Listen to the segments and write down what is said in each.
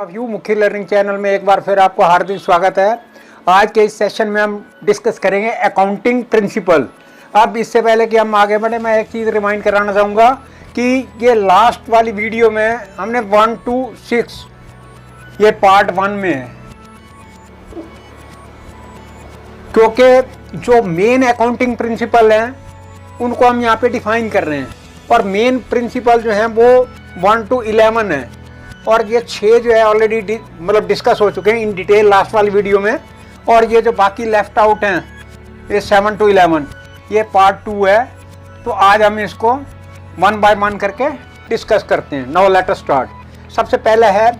Of you मुख्य learning channel में एक बार फिर आपको हार्दिक स्वागत है। आज के इस सेशन में हम डिस्कस करेंगे अकाउंटिंग प्रिंसिपल। अब इससे पहले कि हम आगे बढ़े, मैं एक चीज़ रिमाइंड कराना चाहूँगा कि ये लास्ट वाली वीडियो में हमने 1 to 6 ये पार्ट 1 में है, क्योंकि जो मेन अकाउंटिंग प्रिंसिपल हैं उनको हम यहाँ पे डिफाइन कर रहे हैं और मेन प्रिंसिपल जो हैं वो 1 to 11 है और ये 6 जो है ऑलरेडी मतलब डिस्कस हो चुके हैं इन डिटेल लास्ट वाली वीडियो में। और ये जो बाकी लेफ्ट आउट हैं ये 7 to 11 ये पार्ट 2 है। तो आज हम इसको 1 by 1 करके डिस्कस करते हैं। Now let us start. सबसे पहले है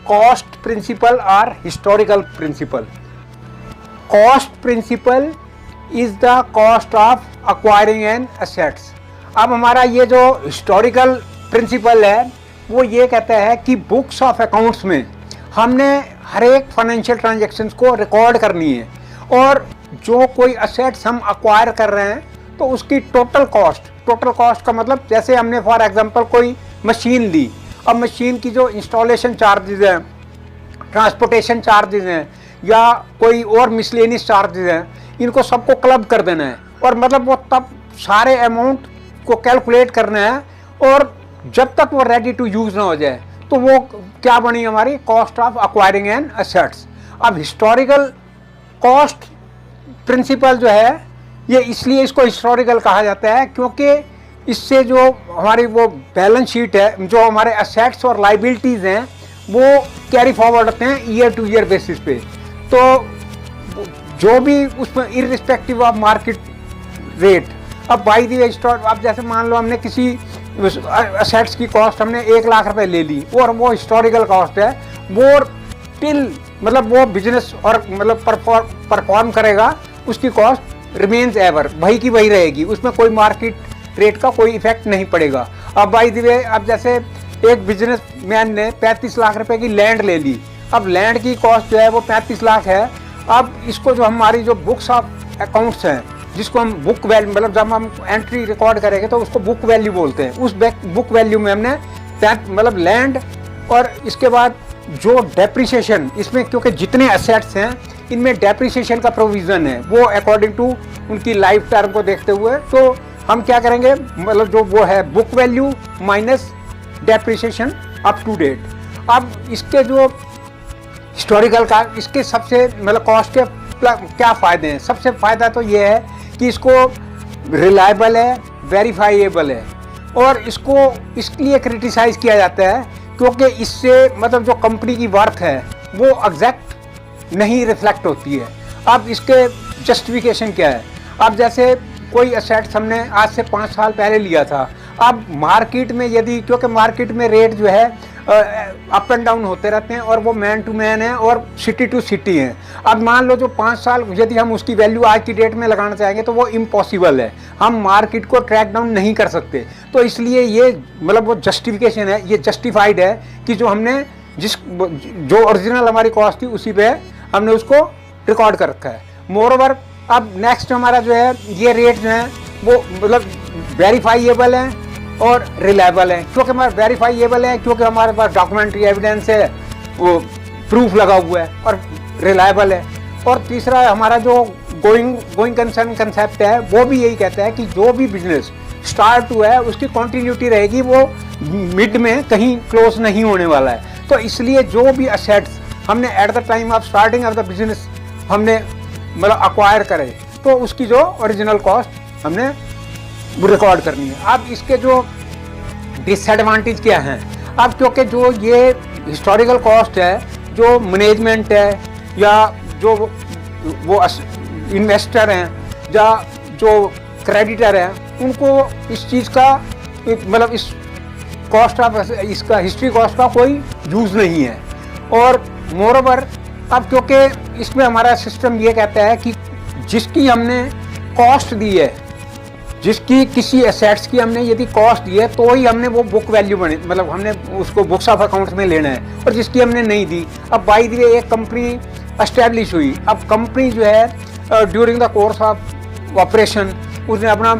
कॉस्ट प्रिंसिपल और historical principle. Cost principle is the cost of acquiring an assets. अब हमारा ये जो हिस्टोरिकल प्रिंसिपल है वो ये कहता है कि बुक्स ऑफ अकाउंट्स में हमने हर एक फाइनेंशियल ट्रांजैक्शंस को रिकॉर्ड करनी है और जो कोई असेट्स हम अक्वायर कर रहे हैं तो उसकी टोटल कॉस्ट का मतलब जैसे हमने फॉर एग्जांपल कोई मशीन ली, अब मशीन की जो इंस्टॉलेशन चार्जेस हैं, ट्रांसपोर्टेशन चार्जेस हैं या कोई और मिसलेनियस चार्जेस हैं, इनको सबको क्लब कर देना है और मतलब वो तब सारे अमाउंट को कैलकुलेट करना है और जब तक वो रेडी टू यूज़ ना हो जाए तो वो क्या बनी हमारी cost of acquiring an assets. अब हिस्टोरिकल कॉस्ट प्रिंसिपल जो है ये इसलिए इसको हिस्टोरिकल कहा जाता है क्योंकि इससे जो हमारी वो बैलेंस शीट है, जो हमारे एसेट्स और लाइबिलिटीज़ हैं वो कैरी फॉरवर्ड होते हैं ईयर टू ईयर बेसिस पे। तो जो भी उसमें इररिस्पेक्टिव ऑफ मार्केट रेट, अब बाई दी स्टॉक, अब जैसे मान लो हमने किसी असेट्स की कॉस्ट हमने 1 लाख रुपए ले ली और वो हिस्टोरिकल कॉस्ट है, वो टिल मतलब वो बिजनेस और मतलब परफॉर्म करेगा, उसकी कॉस्ट रिमेन्स एवर वही की वही रहेगी, उसमें कोई मार्केट रेट का कोई इफेक्ट नहीं पड़ेगा। अब बाई दी वे, अब जैसे एक बिजनेस मैन ने 35 लाख रुपए की लैंड ले ली, अब लैंड की कॉस्ट जो है वो 35 लाख है। अब इसको जो हमारी जो बुक्स ऑफ अकाउंट्स हैं जिसको हम बुक वैल्यू मतलब जब हम एंट्री रिकॉर्ड करेंगे तो उसको बुक वैल्यू बोलते हैं, उस बुक वैल्यू में हमने मतलब लैंड और इसके बाद जो डेप्रिसिएशन इसमें, क्योंकि जितने एसेट्स हैं इनमें डेप्रिसिएशन का प्रोविज़न है वो अकॉर्डिंग टू उनकी लाइफ टर्म को देखते हुए, तो हम क्या करेंगे मतलब जो वो है book value minus depreciation up to date. अब इसके जो हिस्टोरिकल का इसके सबसे मतलब कॉस्ट के क्या फ़ायदे हैं? सबसे फ़ायदा तो ये है कि इसको रिलायबल है, वेरीफाइएबल है और इसको इसलिए क्रिटिसाइज़ किया जाता है क्योंकि इससे मतलब जो कंपनी की वर्थ है वो एग्जैक्ट नहीं रिफ्लेक्ट होती है। अब इसके जस्टिफिकेशन क्या है? अब जैसे कोई एसेट्स हमने आज से 5 साल पहले लिया था, अब मार्केट में यदि, क्योंकि मार्केट में रेट जो है अप एंड डाउन होते रहते हैं और वो मैन टू मैन है और सिटी टू सिटी है। अब मान लो जो 5 साल यदि हम उसकी वैल्यू आज की डेट में लगाना चाहेंगे तो वो इम्पॉसिबल है, हम मार्केट को ट्रैक डाउन नहीं कर सकते। तो इसलिए ये मतलब वो जस्टिफिकेशन है, ये जस्टिफाइड है कि जो हमने जो ओरिजिनल हमारी कॉस्ट थी उसी पे हमने उसको रिकॉर्ड कर रखा है। मोरओवर अब नेक्स्ट हमारा जो है ये रेट जो है वो मतलब वेरीफाइएबल है और रिलायबल है। क्योंकि हमारा वेरीफाइएबल है क्योंकि हमारे पास डॉक्यूमेंट्री एविडेंस है, वो प्रूफ लगा हुआ है और रिलायबल है। और तीसरा हमारा जो गोइंग कंसर्न कंसेप्ट है वो भी यही कहता है कि जो भी बिजनेस स्टार्ट हुआ है उसकी कंटिन्यूटी रहेगी, वो मिड में कहीं क्लोज नहीं होने वाला है। तो इसलिए जो भी असेट्स हमने at the time of starting of the business हमने मतलब अक्वायर करे तो उसकी जो ओरिजिनल कॉस्ट हमने रिकॉर्ड करनी है। अब इसके जो डिसएडवांटेज क्या हैं? अब क्योंकि जो ये हिस्टोरिकल कॉस्ट है, जो मैनेजमेंट है या जो वो इन्वेस्टर हैं या जो क्रेडिटर हैं उनको इस चीज़ का मतलब इस कॉस्ट ऑफ इसका हिस्ट्री कॉस्ट का कोई यूज़ नहीं है। और मोरओवर अब क्योंकि इसमें हमारा सिस्टम ये कहता है कि जिसकी हमने कॉस्ट दी है, जिसकी किसी एसेट्स की हमने यदि कॉस्ट दी है तो ही हमने वो बुक वैल्यू बने मतलब हमने उसको बुक्स ऑफ अकाउंट्स में लेना है, और जिसकी हमने नहीं दी। अब बाई द वे एक कंपनी एस्टेब्लिश हुई, अब कंपनी जो है during the course of operation उसने अपना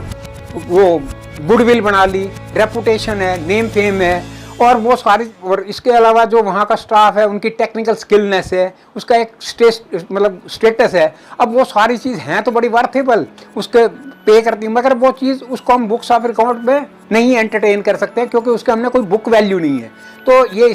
वो गुडविल बना ली, रेपुटेशन है, नेम फेम है और वो सारी, और इसके अलावा जो वहाँ का स्टाफ है उनकी टेक्निकल स्किलनेस है, उसका एक स्टेटस है। अब वो सारी चीज़ हैं तो बड़ी वर्थेबल, उसके पे करती है, मगर वो चीज़ उसको हम बुक्स ऑफ अकाउंट में नहीं एंटरटेन कर सकते हैं क्योंकि उसके हमने कोई बुक वैल्यू नहीं है। तो ये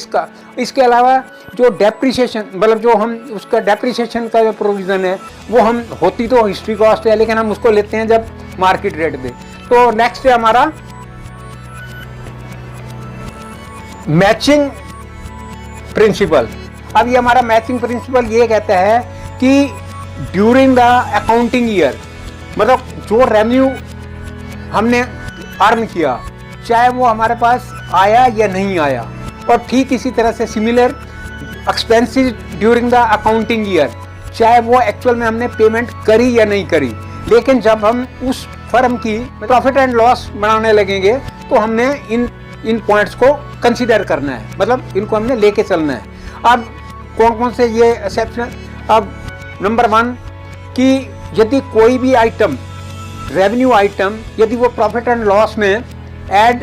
इसके अलावा जो डेप्रिसिएशन, मतलब जो हम उसका डेप्रिसिएशन का जो प्रोविज़न है वो हम होती तो हिस्ट्री कॉस्ट है, लेकिन हम उसको लेते हैं जब मार्केट रेट पे। तो नेक्स्ट है हमारा मैचिंग प्रिंसिपल। अब ये हमारा मैचिंग प्रिंसिपल ये कहता है कि ड्यूरिंग द अकाउंटिंग ईयर, मतलब जो रेवेन्यू हमने अर्न किया, चाहे वो हमारे पास आया या नहीं आया, और ठीक इसी तरह से similar expenses during the accounting year, चाहे वो एक्चुअल में हमने पेमेंट करी या नहीं करी, लेकिन जब हम उस फर्म की प्रॉफिट एंड लॉस बनाने लगेंगे तो हमने इन पॉइंट्स को कंसीडर करना है, मतलब इनको हमने लेके चलना है। अब कौन कौन से ये एक्सेप्शन, अब नंबर 1 कि यदि कोई भी आइटम, रेवेन्यू आइटम, यदि वो प्रॉफिट एंड लॉस में ऐड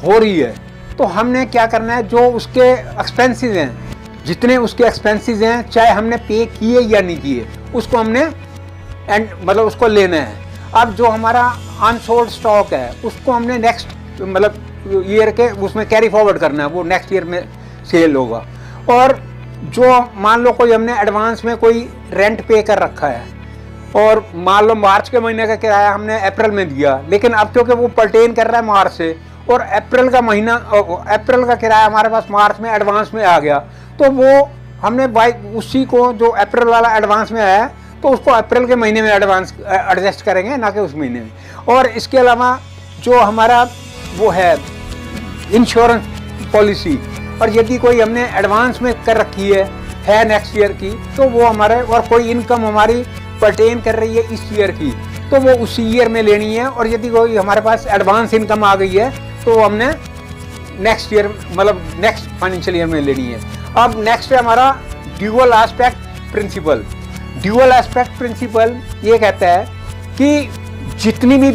हो रही है तो हमने क्या करना है, जो उसके एक्सपेंसेस हैं, जितने उसके एक्सपेंसेस हैं, चाहे हमने पे किए या नहीं किए, उसको हमने मतलब उसको लेना है। अब जो हमारा अनसोल्ड स्टॉक है उसको हमने नेक्स्ट मतलब ईयर के उसमें कैरी फॉरवर्ड करना है, वो नेक्स्ट ईयर में सेल होगा। और जो मान लो कोई हमने एडवांस में कोई रेंट पे कर रखा है और मान लो मार्च के महीने का किराया हमने अप्रैल में दिया, लेकिन अब क्योंकि वो पर्टेन कर रहा है मार्च से और अप्रैल का महीना, अप्रैल का किराया हमारे पास मार्च में एडवांस में आ गया, तो वो हमने उसी को जो अप्रैल वाला एडवांस में आया तो उसको अप्रैल के महीने में एडवांस एडजस्ट करेंगे, ना कि उस महीने में। और इसके अलावा जो हमारा वो है इंश्योरेंस पॉलिसी, और यदि कोई हमने एडवांस में कर रखी है नेक्स्ट ईयर की, तो वो हमारे, और कोई इनकम हमारी पर्टेन कर रही है इस ईयर की, तो वो उसी ईयर में लेनी है। और यदि कोई हमारे पास एडवांस इनकम आ गई है तो हमने नेक्स्ट ईयर, मतलब नेक्स्ट फाइनेंशियल ईयर में लेनी है। अब नेक्स्ट है हमारा dual aspect principle. Dual aspect principle ये कहता है कि जितनी भी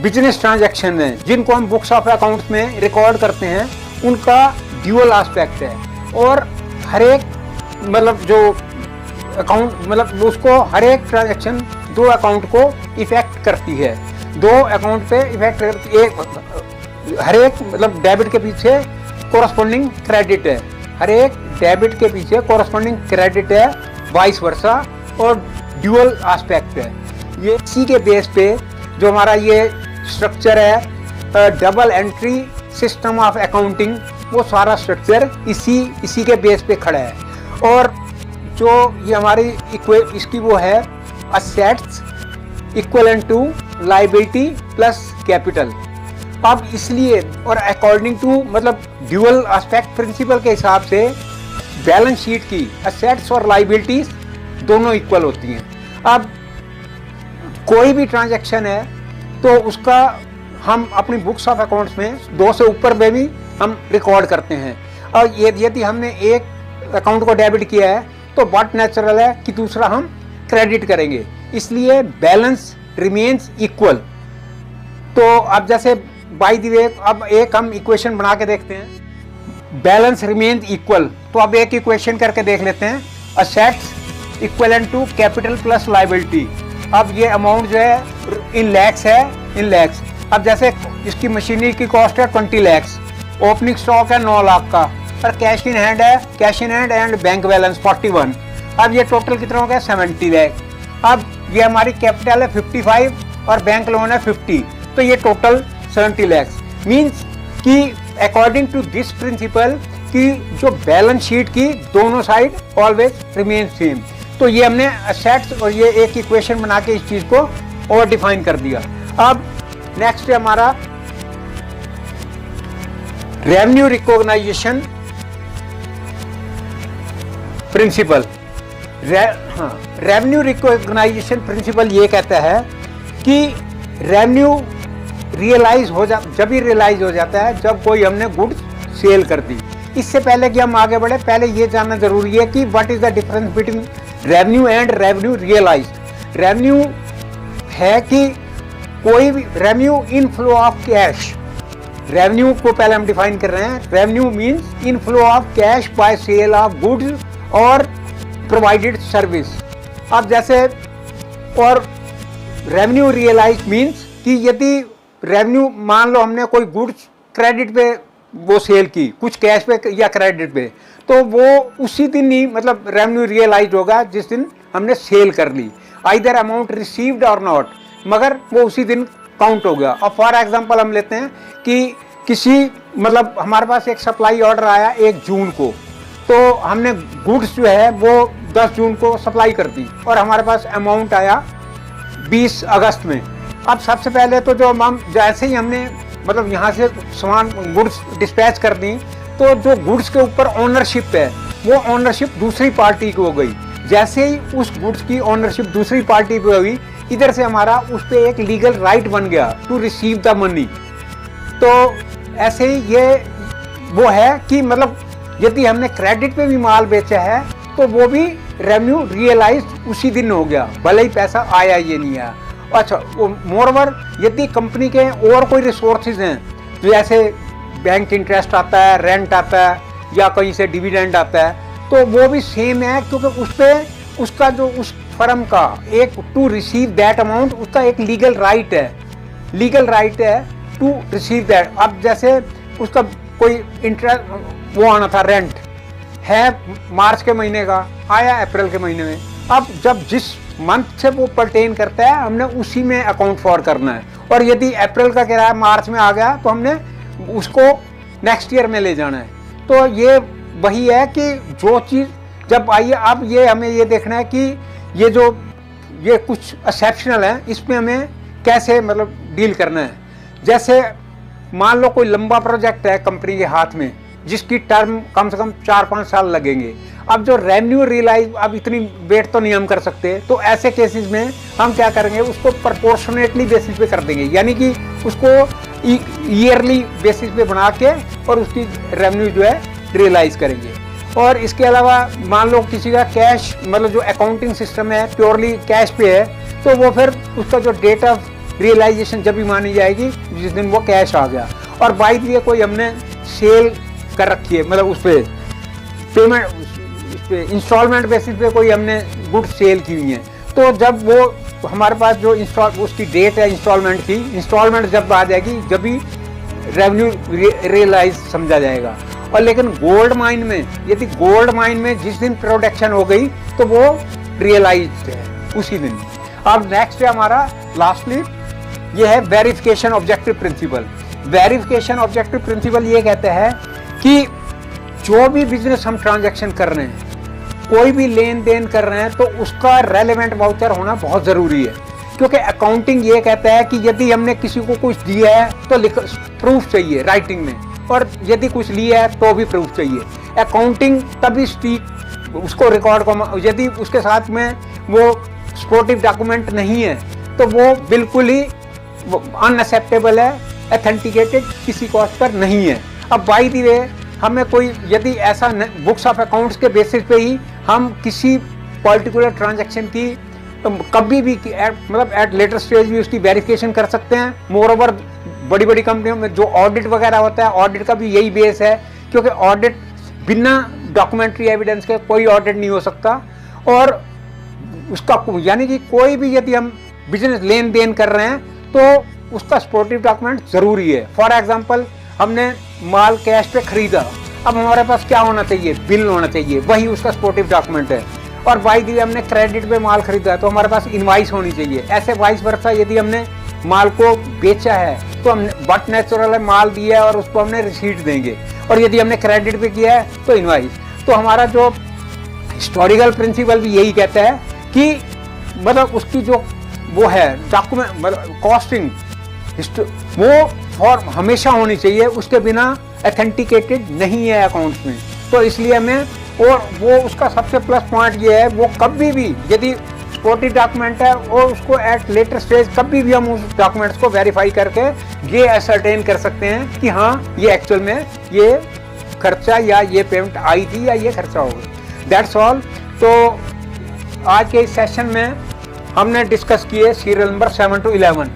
बिजनेस ट्रांजैक्शन हैं जिनको हम बुक्स ऑफ अकाउंट्स में रिकॉर्ड करते हैं, उनका ड्यूअल एस्पेक्ट है, और हर एक मतलब जो अकाउंट, मतलब उसको हर एक ट्रांजैक्शन दो अकाउंट को इफेक्ट करती है, दो अकाउंट पे इफेक्ट करती है। हर एक मतलब डेबिट के पीछे कोरस्पॉन्डिंग क्रेडिट है, हर एक डेबिट के पीछे कोरस्पॉन्डिंग क्रेडिट है, वाइस वर्सा, और ड्यूअल एस्पेक्ट है। ये इसी के बेस पे जो हमारा ये स्ट्रक्चर है double entry system of accounting, वो सारा स्ट्रक्चर इसी के बेस पे खड़ा है। और जो ये हमारी इसकी वो है assets equivalent to liability plus capital. अब इसलिए और अकॉर्डिंग टू मतलब ड्यूअल एस्पेक्ट प्रिंसिपल के हिसाब से बैलेंस शीट की असेट्स और लायबिलिटीज दोनों इक्वल होती हैं। अब कोई भी ट्रांजैक्शन है तो उसका हम अपनी बुक्स ऑफ अकाउंट्स में 2 से ऊपर में भी हम रिकॉर्ड करते हैं, और यदि हमने एक अकाउंट को डेबिट किया है तो बहुत नेचुरल है कि दूसरा हम क्रेडिट करेंगे, इसलिए बैलेंस रिमेन्स इक्वल। तो अब जैसे बाय द वे अब एक हम इक्वेशन बना के देखते हैं, बैलेंस रिमेन्स इक्वल। तो अब एक इक्वेशन करके देख लेते हैं, assets equivalent to capital plus liability. अब ये अमाउंट जो है इन लैक्स है, इन लैक्स। अब जैसे इसकी मशीनरी की कॉस्ट है 20 लैक्स, ओपनिंग स्टॉक है 9 लाख का, और कैश इन हैंड है, cash in hand and bank balance 41। अब ये टोटल कितना हो गया 70 लैख। अब ये हमारी कैपिटल है 55 और बैंक लोन है 50, तो ये टोटल 70 लैक्स। मीन्स कि अकॉर्डिंग टू दिस प्रिंसिपल कि जो बैलेंस शीट की दोनों साइड ऑलवेज रिमेन सेम। तो ये हमने असेट्स और ये एक इक्वेशन बना के इस चीज को और डिफाइन कर दिया। अब नेक्स्ट है हमारा revenue recognition principle. Revenue recognition principle ये कहता है कि रेवेन्यू जब भी रियलाइज हो जाता है जब कोई हमने गुड्स सेल कर दी। इससे पहले कि हम आगे बढ़े, पहले ये जानना जरूरी है कि what is the difference between revenue and revenue realised. Revenue है कि कोई भी revenue inflow of cash, revenue को पहले हम डिफाइन कर रहे हैं। Revenue means inflow of cash by sale of goods और प्रोवाइडेड सर्विस। अब जैसे और रेवेन्यू रियलाइज मीन्स कि यदि रेवेन्यू मान लो हमने कोई गुड्स क्रेडिट पे वो सेल की, कुछ कैश पे या क्रेडिट पे, तो वो उसी दिन ही मतलब रेवेन्यू रियलाइज होगा जिस दिन हमने सेल कर ली, आइदर अमाउंट रिसीव्ड और नॉट, मगर वो उसी दिन काउंट हो गया। और फॉर एग्जांपल हम लेते हैं कि किसी मतलब हमारे पास एक सप्लाई ऑर्डर आया 1 जून को, तो हमने गुड्स जो है वो 10 जून को सप्लाई कर दी और हमारे पास अमाउंट आया 20 अगस्त में। अब सबसे पहले तो जो हम जैसे ही हमने मतलब यहाँ से सामान गुड्स डिस्पैच कर दी, तो जो गुड्स के ऊपर ओनरशिप है वो ओनरशिप दूसरी पार्टी की हो गई। जैसे ही उस गुड्स की ओनरशिप दूसरी पार्टी पे हुई, इधर से हमारा उस पर एक लीगल राइट बन गया टू रिसीव द मनी। तो ऐसे ही ये वो है कि मतलब यदि हमने क्रेडिट पे भी माल बेचा है तो वो भी रेवेन्यू रियलाइज उसी दिन हो गया, भले ही पैसा आया ये नहीं आया। अच्छा, मोरओवर यदि कंपनी के और कोई रिसोर्सेज हैं, तो जैसे बैंक इंटरेस्ट आता है, रेंट आता है या कहीं से डिविडेंड आता है, तो वो भी सेम है, क्योंकि उस पर उसका जो उस फर्म का एक टू रिसीव दैट अमाउंट उसका एक लीगल राइट है टू रिसीव दैट। अब जैसे उसका कोई इंटरेस्ट वो आना था, रेंट है मार्च के महीने का, आया अप्रैल के महीने में। अब जब जिस मंथ से वो परटेन करता है हमने उसी में अकाउंट फॉर करना है, और यदि अप्रैल का किराया मार्च में आ गया तो हमने उसको नेक्स्ट ईयर में ले जाना है। तो ये वही है कि जो चीज़ जब आई, अब ये हमें ये देखना है कि ये कुछ एक्सेप्शनल है, इसमें हमें कैसे मतलब डील करना है। जैसे मान लो कोई लंबा प्रोजेक्ट है कंपनी के हाथ में जिसकी टर्म कम से कम 4-5 साल लगेंगे। अब जो रेवेन्यू रियलाइज अब इतनी वेट तो नहीं हम कर सकते, तो ऐसे केसेस में हम क्या करेंगे, उसको प्रोपोर्शनेटली बेसिस पे कर देंगे, यानी कि उसको ईयरली बेसिस पे बना के और उसकी रेवेन्यू जो है रियलाइज करेंगे। और इसके अलावा मान लो किसी का कैश मतलब जो अकाउंटिंग सिस्टम है प्योरली कैश पे है, तो वो फिर उसका जो डेट ऑफ रियलाइजेशन जब भी मानी जाएगी जिस दिन वो कैश आ गया। और बाई द वे कोई हमने सेल कर रखी है, मतलब उस पर पेमेंट उस पर इंस्टॉलमेंट बेसिस पे कोई हमने गुड सेल की हुई है, तो जब वो हमारे पास जो उसकी डेट है इंस्टॉलमेंट जब आ जाएगी, जब भी रेवेन्यू रियलाइज समझा जाएगा। और लेकिन गोल्ड माइन में, यदि गोल्ड माइन में जिस दिन प्रोडक्शन हो गई तो वो रियलाइज्ड है उसी दिन। अब नेक्स्ट है हमारा लास्टली ये है verification objective principle. Verification objective principle ये कहता है कि जो भी बिजनेस हम ट्रांजैक्शन कर रहे हैं, कोई भी लेन देन कर रहे हैं, तो उसका रेलेवेंट वाउचर होना बहुत ज़रूरी है। क्योंकि अकाउंटिंग ये कहता है कि यदि हमने किसी को कुछ दिया है तो प्रूफ चाहिए राइटिंग में, और यदि कुछ लिया है तो भी प्रूफ चाहिए। अकाउंटिंग तभी स्टीक उसको रिकॉर्ड को, यदि उसके साथ में वो सपोर्टिव डॉक्यूमेंट नहीं है तो वो बिल्कुल ही अनएक्सेप्टेबल है, ऑथेंटिकेटेड किसी कॉस्ट पर नहीं है। अब बाय द वे हमें कोई यदि ऐसा बुक्स ऑफ अकाउंट्स के बेसिस पे ही हम किसी पर्टिकुलर ट्रांजैक्शन की कभी भी मतलब एट लेटर स्टेज भी उसकी वेरिफिकेशन कर सकते हैं। मोर ओवर बड़ी बड़ी कंपनियों में जो ऑडिट वगैरह होता है, ऑडिट का भी यही बेस है, क्योंकि ऑडिट बिना डॉक्यूमेंट्री एविडेंस के कोई ऑडिट नहीं हो सकता। और उसका यानी कि कोई भी यदि हम बिजनेस लेन देन कर रहे हैं तो उसका सपोर्टिव डॉक्यूमेंट ज़रूरी है। फॉर एग्जांपल हमने माल कैश पे खरीदा, अब हमारे पास क्या होना चाहिए, बिल होना चाहिए, वही उसका सपोर्टिव डॉक्यूमेंट है। और बाई द वे हमने क्रेडिट पे माल खरीदा तो हमारे पास इनवाइस होनी चाहिए। ऐसे वाइस वर्सा यदि हमने माल को बेचा है तो हमने बट नेचुरल है माल दिया है और उसको हमने रिसीट देंगे, और यदि हमने क्रेडिट पे किया है तो इनवाइस। तो हमारा जो हिस्टोरिकल प्रिंसिपल भी यही कहता है कि मतलब उसकी जो वो है डॉक्यूमेंट मतलब कॉस्टिंग वो फॉर हमेशा होनी चाहिए, उसके बिना ऑथेंटिकेटेड नहीं है अकाउंट्स में। तो इसलिए हमें, और वो उसका सबसे प्लस पॉइंट ये है, वो कभी भी यदि सपोर्टिव डॉक्यूमेंट है और उसको एट लेटर स्टेज कभी भी हम उस डॉक्यूमेंट्स को वेरीफाई करके ये असर्टेन कर सकते हैं कि हाँ ये एक्चुअल में ये खर्चा या ये पेमेंट आई थी या ये खर्चा होगा। That's all. तो आज के इस सेशन में हमने डिस्कस किए सीरियल नंबर 7 to 11।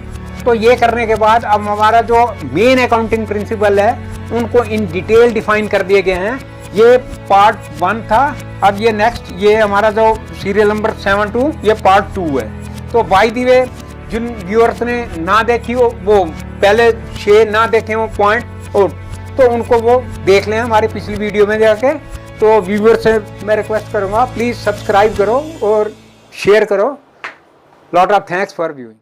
तो ये करने के बाद अब हमारा जो मेन अकाउंटिंग प्रिंसिपल है उनको इन डिटेल डिफाइन कर दिए गए हैं। ये पार्ट 1 था, अब ये नेक्स्ट ये हमारा जो सीरियल नंबर 72 ये पार्ट 2 है। तो बाय द वे जिन व्यूअर्स ने ना देखी हो वो पहले 6 ना देखे हो पॉइंट तो उनको वो देख लें हमारी पिछली वीडियो में जाके। तो व्यूअर्स से मैं रिक्वेस्ट करूँगा प्लीज़ सब्सक्राइब करो और शेयर करो। Lot of thanks for viewing.